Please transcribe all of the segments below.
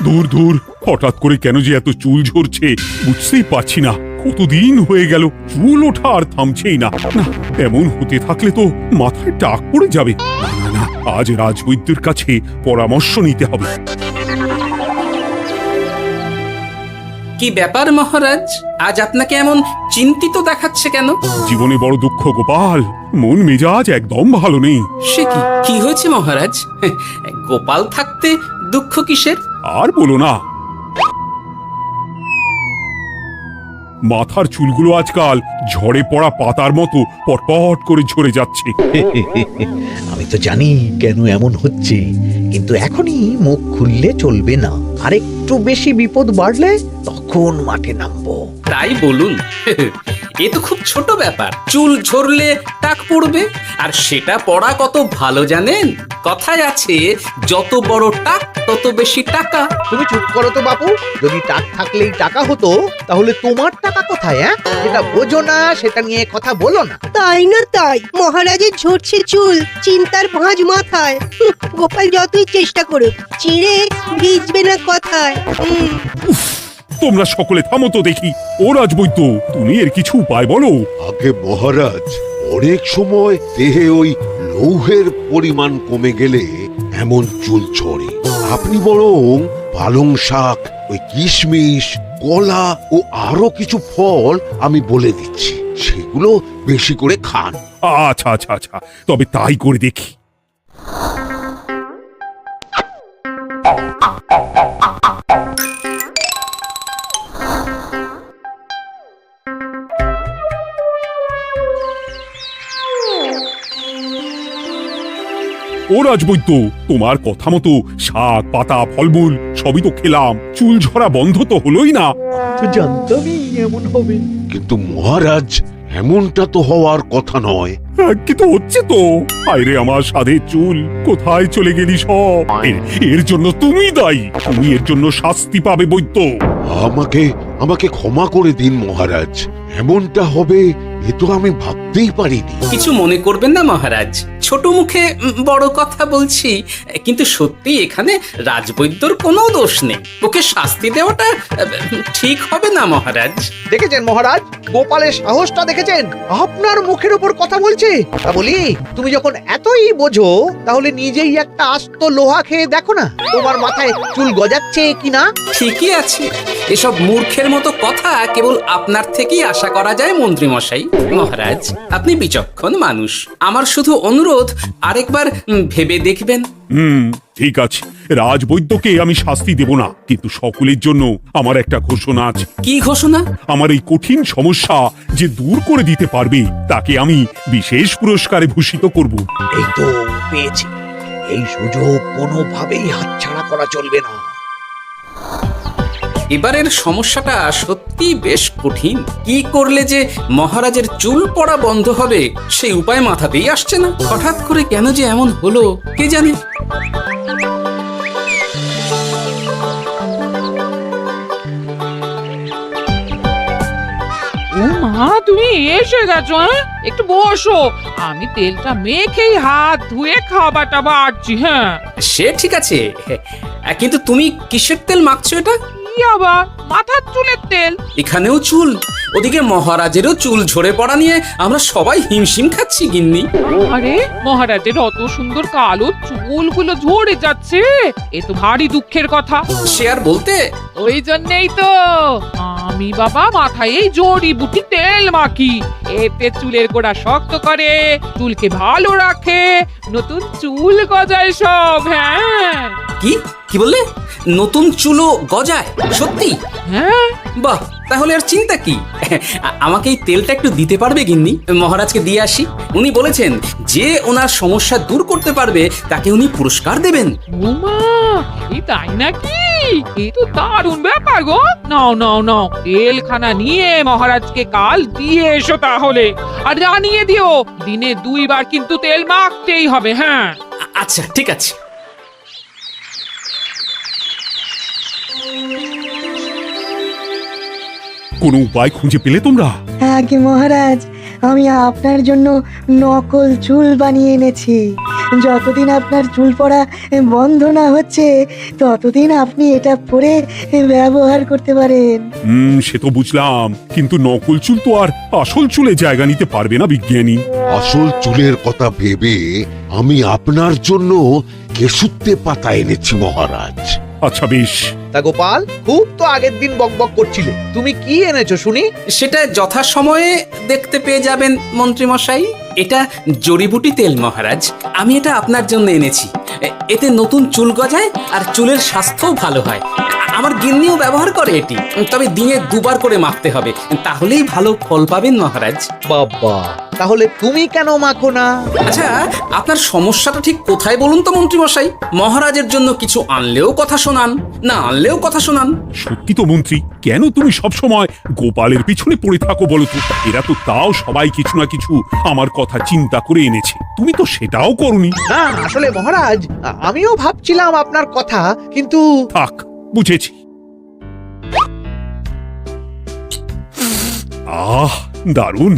দূর দূর, হঠাৎ করে কেন যে এত চুল ঝরছে বুঝতেই পারছি না। কতদিন হয়ে গেল চুল ওঠা আর থামছেই না। না, এমন হতে থাকলে তো মাথায় টাক পড়ে যাবে। না না না, আজ রাজবৈদ্যের কাছে পরামর্শ নিতে হবে। কি ব্যাপার মহারাজ, আজ আপনাকে এমন চিন্তিত দেখাচ্ছে কেন? জীবনে বড় দুঃখ গোপাল, মন মেজাজ একদম ভালো নেই। সে কি, কি হয়েছে মহারাজ? গোপাল থাকতে দুঃখ কিসের? আর বলো না, মাথার চুলগুলো আজকাল ঝড়ে পড়া পাতার মতো পটপট করে ঝরে যাচ্ছে। আমি তো জানি কেন এমন হচ্ছে, কিন্তু এখনই মুখ খুললে চলবে না। আর একটু বেশি বিপদ বাড়লে তখন মাঠে নামবো। তাই বলুন। এ তো খুব ছোট ব্যাপার, চুল ঝরলে টাক পড়বে, আর সেটা পড়া কত ভালো জানেন? কথায় আছে, যত বড় টাক তত বেশি টাকা। তুমি চুপ করো তো বাপু। যদি টাক থাকলেই টাকা হতো, তাহলে তোমার টাকা কোথায়? যেটা বোঝো না সেটা নিয়ে কথা বলো না। তাই না তাই, মহারাজের ঝরছে চুল, চিন্তার ভাঁজ মাথায়। গোপাল যতই চেষ্টা করুক, চিড়ে ভিজবে না কথায়। তোমরা সকলে থামো তো দেখি। ও রাজবৈদ্য, তুমি এর কিছু উপায় বলো। আগে মহারাজ, অনেক সময় দেহে ওই লৌহের পরিমাণ কমে গেলে এমন চুল ঝরে। আপনি বরং পালং শাক, ওই কিশমিশ, কলা ও আরো কিছু ফল আমি বলে দিচ্ছি, সেগুলো বেশি করে খান। আচ্ছা আচ্ছা আচ্ছা, তবে তাই করে দেখি। ও রাজবৈদ্য, তোমার কথা মতো শাক পাতা ফলমূল সবই তো খেলাম, চুল ঝরা বন্ধ তো হলোই না। তো জানতামই এমন হবে। কিন্তু মহারাজ, এমনটা তো হওয়ার কথা নয়। কিন্তু হচ্ছে তো। আরে আমার সাধের চুল, কোথায় চলে গেলি সব? এর জন্য তুমি দায়ী, তুমি এর জন্য শাস্তি পাবে বৈদ্য। আমাকে আমাকে ক্ষমা করে দিন মহারাজ, এমনটা হবে এ তো আমি ভাবতেই পারিনি। কিছু মনে করবেন না মহারাজ, ছোট মুখে বড় কথা বলছি, কিন্তু সত্যি এখানে রাজবৈদ্যর কোনো দোষ নেই। ওকে শাস্তি দেওয়াটা ঠিক হবে না মহারাজ। দেখেছেন মহারাজ, গোপালের সাহসটা দেখেছেন? আপনার মুখের উপর কথা বলছে। তা বলি, তুমি যখন এতই বোঝো, তাহলে নিজেই একটা আস্ত লোহা খেয়ে দেখো না, তোমার মাথায় চুল গজাচ্ছে কিনা। ঠিকই আছে, এসব মূর্খের মতো কথা কেবল আপনার থেকেই আশা করা যায় মন্ত্রী মশাই। মহারাজ, আপনি বিচক্ষণ মানুষ, আমার শুধু অনুরোধ, আরেকবার ভেবে দেখবেন। ঠিক আছে, রাজবৈদ্যকে আমি শাস্তি দেব না, কিন্তু সকলের জন্য আমার একটা ঘোষণা আছে। কি ঘোষণা? আমার এই কঠিন সমস্যা যে দূর করে দিতে পারবে, তাকে আমি বিশেষ পুরস্কারে ভূষিত করব। এই তো পেয়েছি, এই সুযোগ কোনোভাবেই হাতছাড়া করা চলবে না। এবারের সমস্যাটা সত্যি বেশ কঠিন। কি করলে যে মহারাজের চুল পড়া বন্ধ হবে সেই উপায় মাথাতেই আসছে না। হঠাৎ করে কেন যে এমন হলো কে জানে। ও মা, তুমি এসে গেছো? একটু বসো, আমি তেলটা মেখেই হাত ধুয়ে খাবারটা বাড়ছি। হ্যাঁ, সে ঠিক আছে, কিন্তু তুমি কিসের তেল মাখছো এটা? কি আবার মাথার চুলের তেল? এখানেও চুল, ওদিকে মহারাজেরও চুল ঝরে পড়া নিয়ে আমরা সবাই হিমশিম খাচ্ছি গিন্নি। আরে মহারাজের অত সুন্দর কালো চুলগুলো ঝরে যাচ্ছে, এ তো ভারী দুঃখের কথা। সে আর বলতে, ওই জন্যই তো আমি বাবা মাথায় এই জড়িবুটি তেল মাখি। এতে চুলের গোড়া শক্ত করে, চুলকে ভালো রাখে, নতুন চুল গজায় সব। হ্যাঁ। কি কি বললে? নতুন চুলও গজায়? সত্যি? হ্যাঁ। বাহ, তাহলে আর চিন্তা কি। আমাকে এই তেলটা একটু দিতে পারবে গিন্নি? মহারাজকে দিয়ে আসি। উনি বলেছেন যে ওনার সমস্যা দূর করতে পারবে তাকে উনি পুরস্কার দেবেন। ওমা, এই তাই নাকি? এই তো দারুণ ব্যাপার গো। নাও নাও নাও, তেলখানা নিয়ে মহারাজকে কাল দিয়ে এসো তাহলে। আর জানিয়ে দিও, দিনে 2 বার কিন্তু তেল মাখতেই হবে। হ্যাঁ। আচ্ছা ঠিক আছে। কোনো উপায় খুঁজে পেলে তোমরা? আগে মহারাজ, আমি আপনার জন্য নকল চুল বানিয়ে এনেছি। যতদিন আপনার চুল পড়া বন্ধ না হচ্ছে ততদিন আপনি এটা পরে ব্যবহার করতে পারেন। সে তো বুঝলাম, কিন্তু নকল চুল তো আর আসল চুলে জায়গা নিতে পারবে না বিজ্ঞানী। আসল চুলের কথা ভেবে আমি আপনার জন্য কেশুত্তে পাতা এনেছি মহারাজ। আচ্ছা বেশ। তা গোপাল, খুব তো আগের দিন বকবক করছিলে, তুমি কি এনেছো শুনি? সেটা যথাসময়ে দেখতে পেয়ে যাবেন মন্ত্রী মশাই। এটা জড়িবুটি তেল মহারাজ, আমি এটা আপনার জন্য এনেছি। এতে নতুন চুল গজায় আর চুলের স্বাস্থ্যও ভালো হয়। আমার গিন্নিও ব্যবহার করে এটি, তবে দিনে দুবার করে মাখতে হবে, তাহলেই ভালো ফল পাবেন মহারাজ। বাবা, তাহলে তুমি কেন মাখো না? আচ্ছা, আপনার সমস্যাটা ঠিক কোথায় বলুন তো মন্ত্রী মশাই? মহারাজের জন্য কিছু আনলেও কথা শোনান, না আনলেও কথা শোনান। সত্যি তো মন্ত্রী, কেন তুমি সব সময় গোপালের পিছনে পড়ে থাকো বলো তো? এরা তো তাও সবাই কিছু না কিছু আমার কথা চিন্তা করে এনেছে, তুমি তো সেটাও করনি। না আসলে মহারাজ, আমিও ভাবছিলাম আপনার কথা, কিন্তু থাক, বুঝেছি। আহ, দারুণ।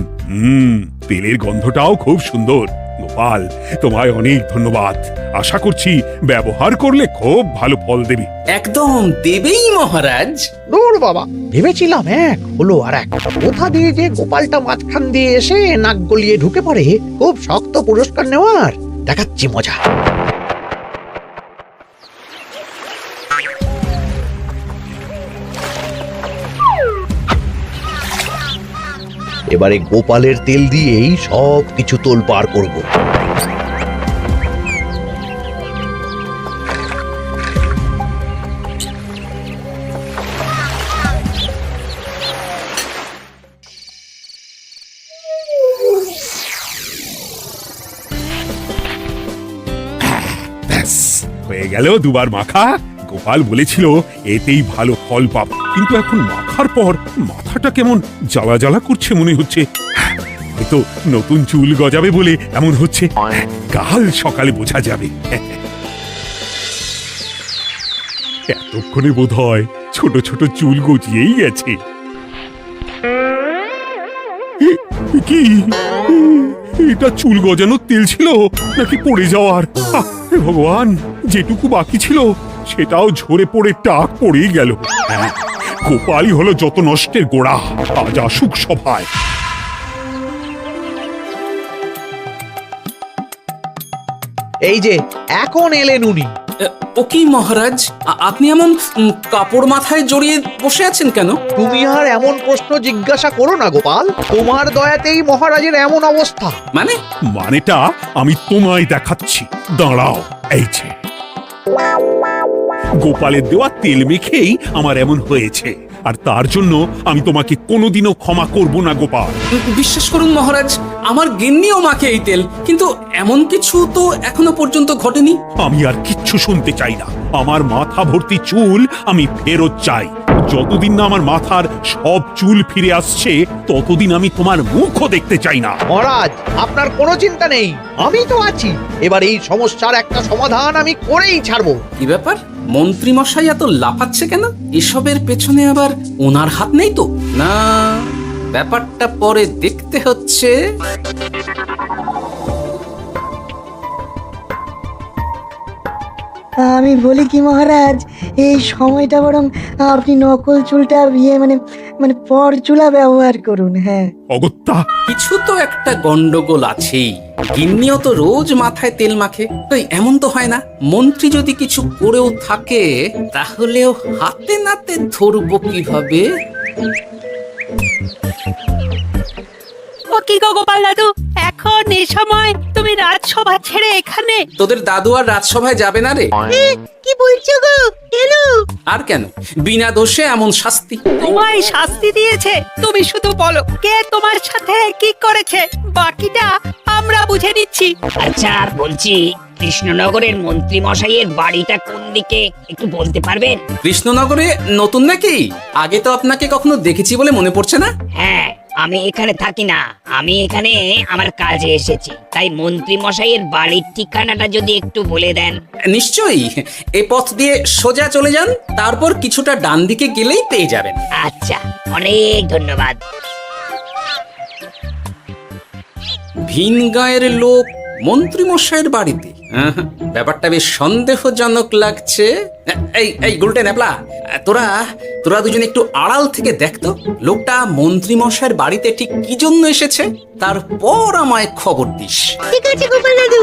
তেলের গন্ধটাও খুব সুন্দর। গোপাল, তোমায় অনেক ধন্যবাদ। আশা করছি ব্যবহার করলে খুব ভালো ফল দেবে। একদম দেবেই মহারাজ। দূর বাবা, ভেবেছিলাম এক হলো আর এক। কোথা দিয়ে যে গোপালটা মাঝখান দিয়ে এসে নাক গলিয়ে ঢুকে পড়ে, খুব শক্ত পুরস্কার নেওয়ার। দেখাচ্ছি মজা। এবারে গোপালের তেল দিয়েই সব কিছু তোলপাড় করব। ব্যাস, হয়ে গেল দুবার মাখা। গোপাল বলেছিল এতেই ভালো ফল পাবো, কিন্তু এখন মাখার পর মাথাটা কেমন জ্বালা জ্বালা করছে মনে হচ্ছে। হয়তো নতুন চুল গজাবে বলে এমন হচ্ছে, কাল সকালে বোঝা যাবে। এতক্ষণে বোধ হয় ছোট ছোট চুল গজিয়েই গেছে। কি এটা চুল গজানোর তেল ছিল নাকি পড়ে যাওয়ার? হে ভগবান, যেটুকু বাকি ছিল সেটাও ঝরে পড়ে টাক পড়েই গেল। গোপালই হলো যত নষ্টের গোড়া। আজ আসুক সভায়। এই যে এখন এলেন উনি। ও কি মহারাজ, আপনি এমন কাপড় মাথায় জড়িয়ে বসে আছেন কেন? তুমি আর এমন প্রশ্ন জিজ্ঞাসা করো না গোপাল, তোমার দয়াতেই মহারাজের এমন অবস্থা। মানেটা আমি তোমায় দেখাচ্ছি, দাঁড়াও। এই যে গোপালের দেওয়া তেল মেখেই আমার এমন হয়েছে, আর তার জন্য আমি তোমাকে কোনোদিনও ক্ষমা করব না গোপাল। বিশ্বাস করুন মহারাজ, আমার গিন্নিও মাকে এই তেল, কিন্তু এমন কিছু তো এখনো পর্যন্ত ঘটেনি। আমি আর কিচ্ছু শুনতে চাই না। আমার মাথা ভর্তি চুল আমি ফেরত চাই। যতদিন না আমার মাথার সব চুল ফিরে আসছে ততদিন আমি তোমার মুখও দেখতে চাই না। মহারাজ, আপনার কোনো চিন্তা নেই, আমি তো আছি। এবার এই সমস্যার একটা সমাধান আমি করেই ছাড়বো। কি ব্যাপার, মন্ত্রী মশাই এত লাফাচ্ছে কেন? এসবের পেছনে আবার ওনার হাত নেই তো? না, ব্যাপারটা পরে দেখতে হচ্ছে। আমি বলি কি মহারাজ, এই সময়টা বরং আপনি নকল চুলটা মানে পরচুলা ব্যবহার করুন। হ্যাঁ, অগত্যা, কিছু তো একটা গন্ডগোল আছেই। গিন্নিও তো রোজ মাথায় তেল মাখে, তো এমন তো হয় না। মন্ত্রী যদি কিছু করেও থাকে তাহলেও হাতে নাতে ধরবো কিভাবে? ও কি গো গোপাল দাদু, এখন এই সময় তুমি রাজসভা ছেড়ে এখানে? তোদের দাদু আর রাজসভায় যাবে না রে? কি বলছো গো? কেন? আর কেন, বিনা দোষে এমন শাস্তি। তোমায় শাস্তি দিয়েছে? তুমি শুধু বলো কে তোমার সাথে কি করেছে, বাকিটা আমরা বুঝে নিচ্ছি। আচ্ছা, বলছি কৃষ্ণনগরের মন্ত্রী মশাইয়ের বাড়িটা কোন দিকে একটু বলতে পারবেন? কৃষ্ণনগরে নতুন নাকি? আগে তো আপনাকে কখনো দেখেছি বলে মনে পড়ছে না। হ্যাঁ, আমি এখানে থাকি না, আমি এখানে আমার কাজে এসেছি, তাই মন্ত্রী মশাইয়ের বাড়ির ঠিকানাটা যদি একটু বলে দেন। নিশ্চয়ই, এই পথ দিয়ে সোজা চলে যান, তারপর কিছুটা ডান দিকে গেলেই পেয়ে যাবেন। আচ্ছা, অনেক ধন্যবাদ। ভিন গাঁয়ের লোক মন্ত্রী মশাইয়ের বাড়িতে? ব্যাপারটা বেশ সন্দেহজনক লাগছে। এই এই গুলটে ন্যাপলা, তোরা তোরা দুজন একটু আড়াল থেকে দেখতো লোকটা মন্ত্রী মশাইয়ের বাড়িতে ঠিক কি জন্য এসেছে, তারপর আমায় খবর দিস। ঠিক আছে গোপাল দাদু।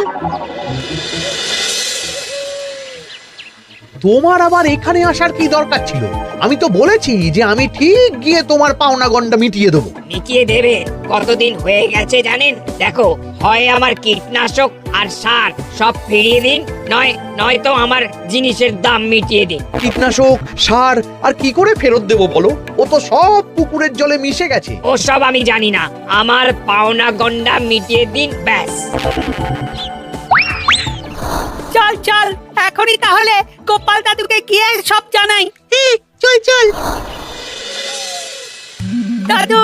তোমার আবার এখানে আসার কি দরকার ছিল? আমি তো বলেছি যে আমি ঠিক গিয়ে তোমার পাওনা গন্ডা মিটিয়ে দেবো। মিটিয়ে দেবে? কতদিন হয়ে গেছে জানেন? দেখো, হয় আমার কীটনাশক আর সার সব ফিরিয়ে দিন, নয়তো আমার জিনিসের দাম মিটিয়ে দিন। কীটনাশক, সার আর কি করে ফেরত দেবো বলো? ও তো সব পুকুরের জলে মিশে গেছে। ওসব আমি জানি না, আমার পাওনা গন্ডা মিটিয়ে দিন, ব্যাস। চল চল, এখনই তাহলে গোপাল দাদুকে গিয়ে সব জানাই। চল চল। দাদু,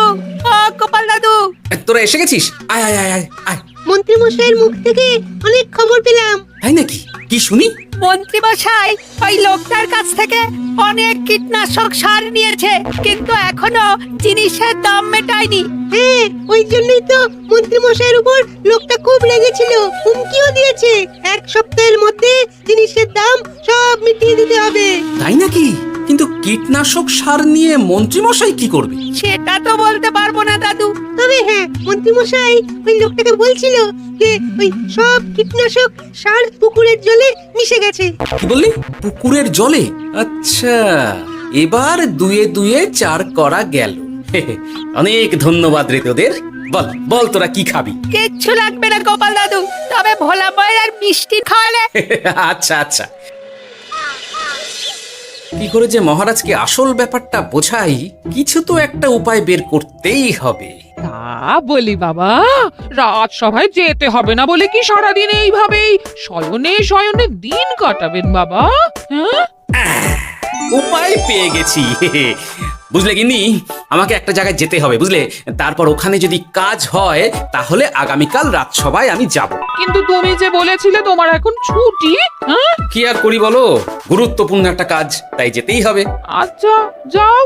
ও গোপাল দাদু। তোরা এসে গেছিস? আয় আয় আয় আয় আয়। মন্ত্রী মশাইয়ের মুখ থেকে অনেক খবর পেলাম। তাই নাকি? কি শুনি? মন্ত্রী মশাই ওই লোকটার কাছ থেকে অনেক কীটনাশক সার নিয়েছে, কিন্তু এখনো জিনিসের দাম মেটায়নি। হ্যাঁ, ওই জন্যই তো মন্ত্রী মশাইয়ের উপর লোকটা খুব লেগেছিল, হুমকিও দিয়েছে 1 সপ্তাহের মধ্যে জিনিসের দাম সব মিটিয়ে দিতে হবে। তাই নাকি? কিন্তু কীটনাশক সার নিয়ে মন্ত্রী মশাই কি করবে? সেটা তো বলতে পারবো না দাদু। তবে হ্যাঁ, মন্ত্রী মশাই ওই লোকটাকে বলছিল যে ওই সব কীটনাশক সার পুকুরের জলে মিশে গেছে। কি বললি? পুকুরের জলে? আচ্ছা, এবার দুয়ে দুয়ে 4 করা গেল। অনেক ধন্যবাদ রে তোদের। বল বল, তোরা কি খাবি? কিচ্ছু লাগবে না গোপাল দাদু, তবে ভোলা বয়ের আর মিষ্টি খাওয়ালে। আচ্ছা আচ্ছা। কি করে যে মহারাজকে আসল ব্যাপারটা বোঝাই, কিছু তো একটা উপায় বের করতেই হবে। তা বলি বাবা, রাজসভায় যেতে হবে না বলে কি সারাদিন এইভাবেই শয়নে শয়নে দিন কাটাবেন বাবা? হ্যাঁ, উপায় পেয়ে গেছি। বুঝলে গিন্নি, আমাকে একটা জায়গায় যেতে হবে, বুঝলে? তারপর ওখানে যদি কাজ হয় তাহলে আগামীকাল রাজসভায় আমি যাব। কিন্তু তুমি যে বলেছিলে তোমার এখন ছুটি। হ্যাঁ, কি আর করি বলো, গুরুত্বপূর্ণ একটা কাজ, তাই যেতেই হবে। আচ্ছা যাও।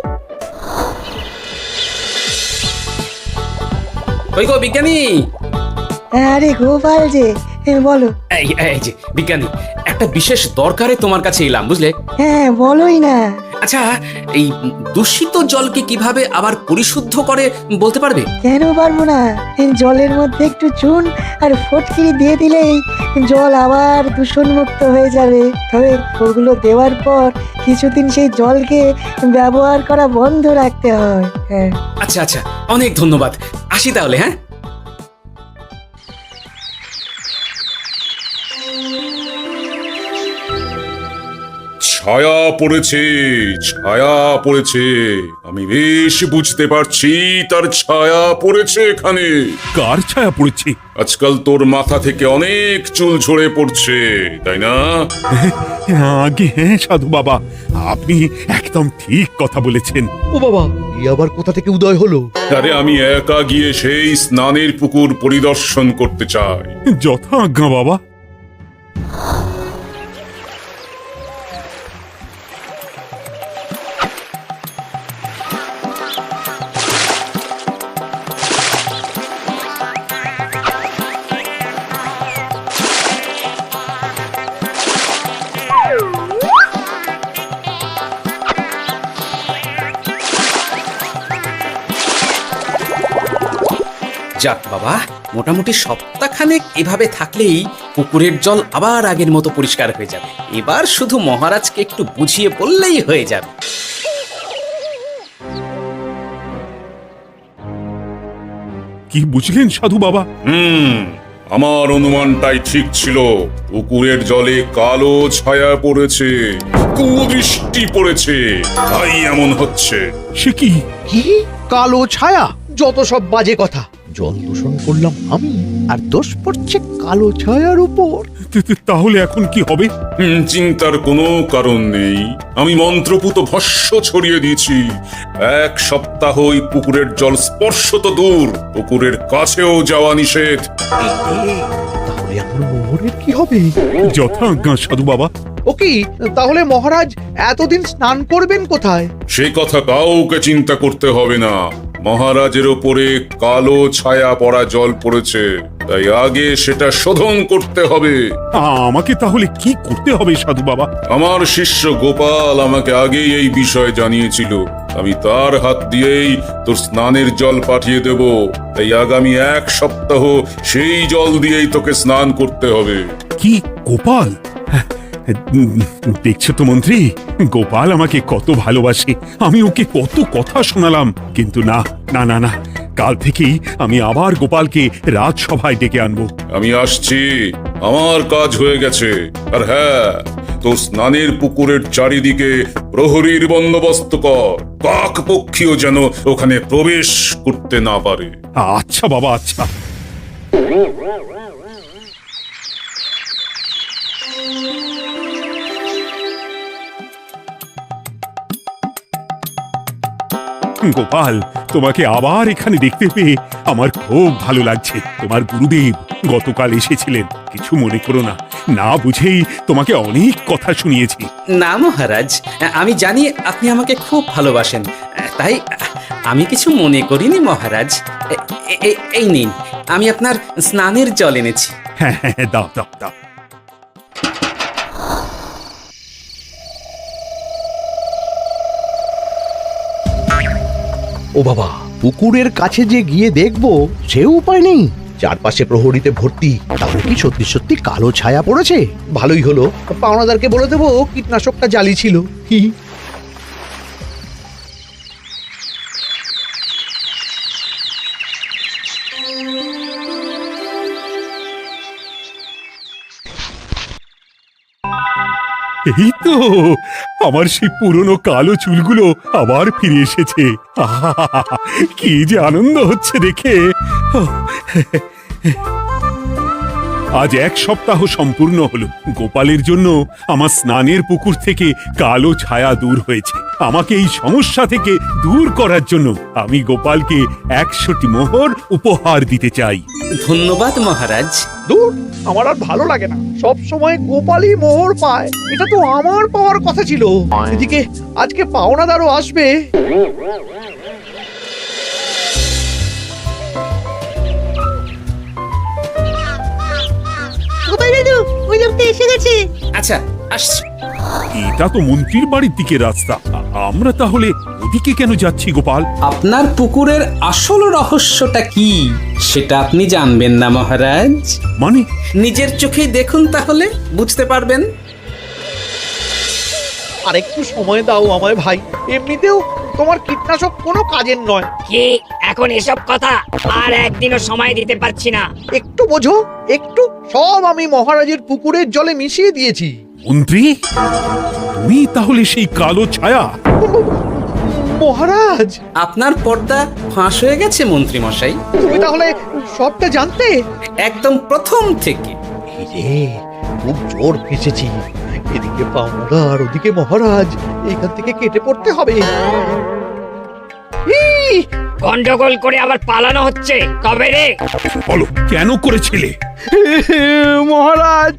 কই গো বিজ্ঞানী? আরে গোপাল যে, বলো। এই এই যে বিজ্ঞানী, একটা বিশেষ দরকারে তোমার কাছে এলাম, বুঝলে? হ্যাঁ, বলোই না। আচ্ছা, এই দূষিত জলকে কিভাবে আবার পরিশুদ্ধ করে বলতে পারবে? কেন পারবো না? জলের মধ্যে একটু চুন আর ফটকিরি দিয়ে দিলেই জল আবার দূষণমুক্ত হয়ে যাবে। তবে ওগুলো দেওয়ার পর কিছুদিন সেই জলকে ব্যবহার করা বন্ধ রাখতে হয়। হ্যাঁ। আচ্ছা আচ্ছা, অনেক ধন্যবাদ। আসি তাহলে, হ্যাঁ? ছায়া পড়েছে, ছায়া পড়েছে। আমি বেশ বুঝতে পারছি তার ছায়া পড়েছে এখানে। কার ছায়া পড়েছে? আজকাল তোর মাথা থেকে অনেক চুল ঝরে পড়ছে, তাই না? আগে হ্যাঁ সাধু বাবা, আপনি একদম ঠিক কথা বলেছেন। ও বাবা, এই আবার কোথা থেকে উদয় হলো? আরে আমি একা গিয়ে সেই স্নানের পুকুর পরিদর্শন করতে চাই। যথা আজ্ঞা বাবা। যাক বাবা, মোটামুটি সপ্তাহখানেক এভাবে থাকলেই পুকুরের জল আবার আগের মতো পরিষ্কার হয়ে যাবে। এবার শুধু মহারাজকে একটু বুঝিয়ে বললেই হয়ে যাবে। কি বুঝলেন সাধু বাবা? আমার অনুমানটাই ঠিক ছিল। পুকুরের জলে কালো ছায়া পড়েছে, কুদৃষ্টি পড়েছে, তাই এমন হচ্ছে। সে কি? কি কালো ছায়া? যত সব বাজে কথা। জল দূষণ করলাম আমি, আর দোষ পড়ছে কালো ছায়ার উপর। তাহলে এখন কি হবে? চিন্তার কোনো কারণ নেই। আমি মন্ত্রপুত ভস্য ছড়িয়ে দিয়েছি। 1 সপ্তাহ ওই পুকুরের জল স্পর্শ তো দূর, পুকুরের কাছেও যাওয়া নিষেধ। তাহলে আমার মোহরের কি হবে? যথা আজ্ঞা সাধু বাবা। ও কি, তাহলে মহারাজ এতদিন স্নান করবেন কোথায়? সে কথা কাউকে চিন্তা করতে হবে না। মহারাজের ওপরে কালো ছায়া পড়া জল পড়েছে, তাই আগে সেটা শোধন করতে হবে। আমাকে তাহলে কি করতে হবে সাধু বাবা? আমার শিষ্য গোপাল আমাকে আগেই এই বিষয় জানিয়েছিল। আমি তার হাত দিয়েই তোর স্নানের জল পাঠিয়ে দেব। তাই আগামী 1 সপ্তাহ সেই জল দিয়েই তোকে স্নান করতে হবে। কি গোপাল? দেখছো তো মন্ত্রী, গোপাল আমাকে কত ভালোবাসে। আমি ওকে কত কথা শোনালাম, কিন্তু না না না না, কাল থেকেই আমি আবার গোপালকে রাজসভায় ডেকে আনবো। আমি আসছি, আমার কাজ হয়ে গেছে। আর হ্যাঁ, তোর স্নানের পুকুরের চারিদিকে প্রহরীর বন্দোবস্ত কর। কাক পক্ষীও যেন ওখানে প্রবেশ করতে না পারে। আচ্ছা বাবা, আচ্ছা। গোপাল, তোমাকে আবার এখানে দেখতে পেয়ে আমার খুব ভালো লাগছে। তোমার গুরুদেব গতকাল এসেছিলেন, কিছু মনে করো না। না বুঝেই তোমাকে অনেক কথা শুনিয়েছি। না মহারাজ, আমি জানি আপনি আমাকে খুব ভালোবাসেন, তাই আমি কিছু মনে করিনি মহারাজ। এই নিন, আমি আপনার স্নানের জল এনেছি। হ্যাঁ হ্যাঁ, দাও দাও দাও। ও বাবা, পুকুরের কাছে যে গিয়ে দেখবো সে উপায় নেই। চারপাশে প্রহরীতে ভর্তি, তাহলে কি সত্যি সত্যি কালো ছায়া পড়েছে? ভালোই হলো, পাওনাদারকে বলে দেবো কীটনাশকটা জালি ছিল। হি এই তো আমার সেই পুরনো কালো চুলগুলো আবার ফিরে এসেছে। আহা, কি যে আনন্দ হচ্ছে দেখে। আজ 1 সপ্তাহ সম্পূর্ণ হলো। গোপালের জন্য আমার স্নানের পুকুর থেকে কালো ছায়া দূর হয়েছে। আমাকে এই সমস্যা থেকে দূর করার জন্য আমি গোপালকে 100টি মোহর উপহার দিতে চাই। ধন্যবাদ মহারাজ। দূর, আমার আর ভালো লাগে না। সব সময় গোপালই মোহর পায়, এটা তো আমার পাওয়ার কথা ছিল। এদিকে আজকে পাওনাদারও আসবে। গোপাল দাদু, ওই লোকটা এসে গেছে। আচ্ছা, আসছি। এটা তো মন্ত্রীর বাড়ির দিকে রাস্তা। আমরা তাহলে ওদিকে কেন যাচ্ছি গোপাল? আপনার পুকুরের আসল রহস্যটা কি সেটা আপনি জানবেন না মহারাজ? মানে? নিজের চোখেই দেখুন, তাহলে বুঝতে পারবেন। আর একটু সময় দাও আমায় ভাই, এমনিতেও তোমার কীটনাশক কোনো কাজের নয়। কি এখন এসব কথা? আর একদিনও সময় দিতে পারছি না। একটু বোঝো, একটু। সব আমি মহারাজের পুকুরের জলে মিশিয়ে দিয়েছি। মন্ত্রী, তুমি তাহলে সেই কালো ছায়া? মহারাজ, আপনার পর্দা ফাঁস হয়ে গেছে মন্ত্রী মশাই। তুমি তাহলে সবটা জানতে? একদম প্রথম থেকে। এই রে, খুব জোর ফেসেছি। এদিকে পাওনাদার, ওদিকে মহারাজ, এইখান থেকে কেটে পড়তে হবে। গন্ডগোল করে আবার পালানো হচ্ছে কবে রে? বলো, কেন করেছিলে? মহারাজ,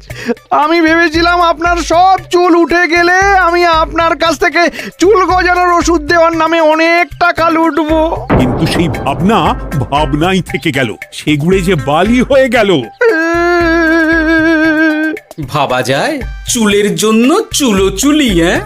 আমি ভেবেছিলাম আপনার সব চুল উঠে গেলে আমি আপনার কাছ থেকে চুল গজানোর ওষুধ দেওয়ার নামে অনেক টাকা লুটবো। কিন্তু সেই ভাবনা ভাবনাই থেকে গেল, সেগুড়ে যে বালি হয়ে গেল। ভাবা যায় চুলের জন্য চুলো চুলি, হ্যাঁ?